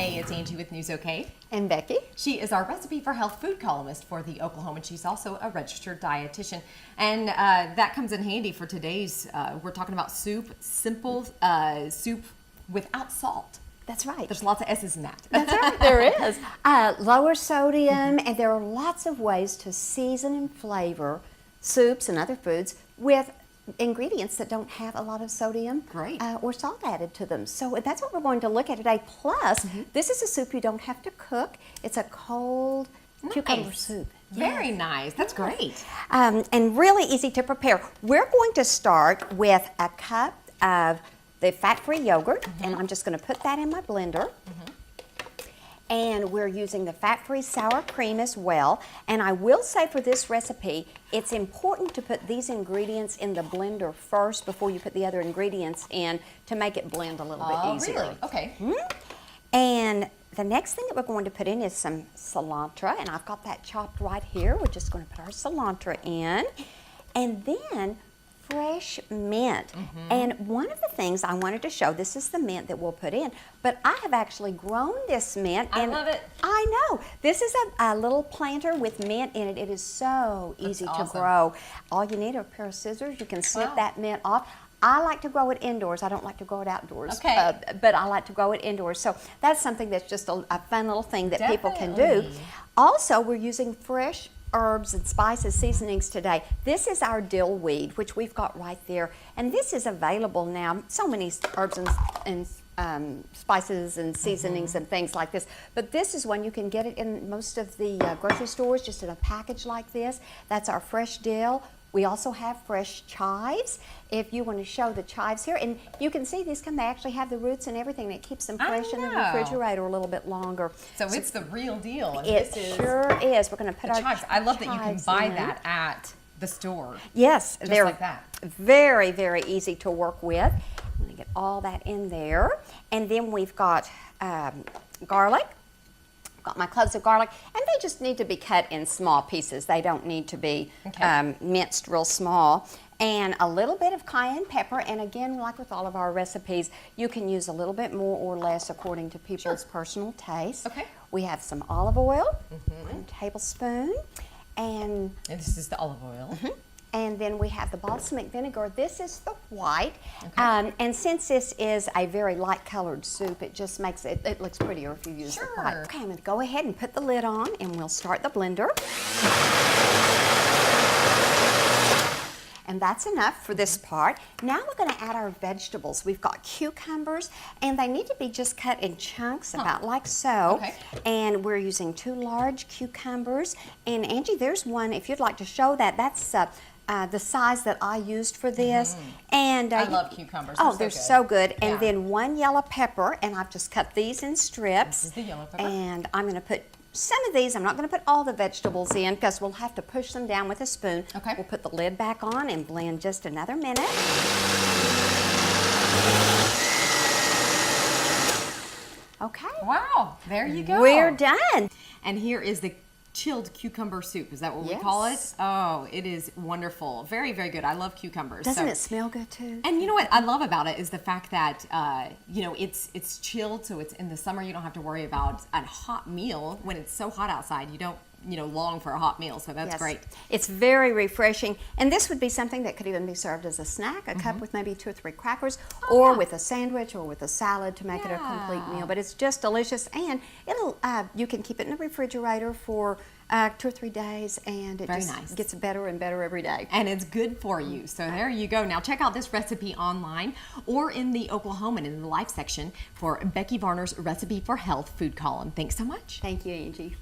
Hey, it's Angie with News OK. And Becky. She is our Recipe for Health food columnist for the Oklahoman. She's also a registered dietitian. And that comes in handy for today's, we're talking about soup, simple soup without salt. That's right. There's lots of S's in that. That's right, there is. Lower sodium, and there are lots of ways to season and flavor soups and other foods with ingredients that don't have a lot of sodium or salt added to them. So that's what we're going to look at today. Plus, this is a soup you don't have to cook. It's a cold cucumber soup. Very nice. That's great. And really easy to prepare. We're going to start with a cup of the fat-free yogurt, and I'm just going to put that in my blender. And we're using the fat-free sour cream as well. And I will say for this recipe, it's important to put these ingredients in the blender first before you put the other ingredients in to make it blend a little bit easier. Really? Okay. And the next thing that we're going to put in is some cilantro, and I've got that chopped right here. We're just going to put our cilantro in. And then fresh mint. And one of the things I wanted to show, this is the mint that we'll put in, but I have actually grown this mint. I love it. I know. This is a little planter with mint in it. It is so easy to grow. All you need are a pair of scissors. You can snip that mint off. I like to grow it indoors. I don't like to grow it outdoors, but I like to grow it indoors. So that's something that's just a fun little thing that people can do. Also, we're using fresh herbs and spices, seasonings today. This is our dill weed, which we've got right there, and this is available now. So many herbs and spices and seasonings and things like this, but this is one you can get it in most of the grocery stores, just in a package like this. That's our fresh dill. We also have fresh chives. If you want to show the chives here, and you can see these they actually have the roots and everything. It keeps them fresh in the refrigerator a little bit longer. So it's the real deal. And it sure is. We're going to put our chives. I love that you can buy that at the store. Yes, just they're like that. Very, very easy to work with. I'm going to get all that in there, and then we've got garlic. Got my cloves of garlic, and they just need to be cut in small pieces. They don't need to be minced real small. And a little bit of cayenne pepper, and again, like with all of our recipes, you can use a little bit more or less according to people's personal taste. We have some olive oil, 1 tablespoon, and this is the olive oil. And then we have the balsamic vinegar. This is the white. And since this is a very light colored soup, it just makes it looks prettier if you use the white. Okay, I'm going to go ahead and put the lid on, and we'll start the blender. And that's enough for this part. Now we're going to add our vegetables. We've got cucumbers, and they need to be just cut in chunks, about like so. And we're using 2 large cucumbers. And Angie, there's one, if you'd like to show that, that's the size that I used for this. And I love cucumbers. They're so good. And then 1 yellow pepper, and I've just cut these in strips. This is the yellow pepper. And I'm going to put some of these. I'm not going to put all the vegetables in because we'll have to push them down with a spoon. We'll put the lid back on and blend just another minute. Okay. Wow, there you go. We're done. And here is the chilled cucumber soup. Is that what we call it? Oh, it is wonderful. Very, very good. I love cucumbers. Doesn't it smell good too? And you know what I love about it is the fact that you know, it's chilled, so it's in the summer. You don't have to worry about a hot meal when it's so hot outside. You don't long for a hot meal, so that's great. It's very refreshing, and this would be something that could even be served as a snack, a cup with maybe 2 or 3 crackers, or with a sandwich or with a salad to make it a complete meal. But it's just delicious, and it'll you can keep it in the refrigerator for 2 or 3 days, and it just gets better and better every day. And it's good for you. So there you go. Now check out this recipe online or in the Oklahoman in the Life section for Becky Varner's Recipe for Health food column. Thanks so much. Thank you, Angie.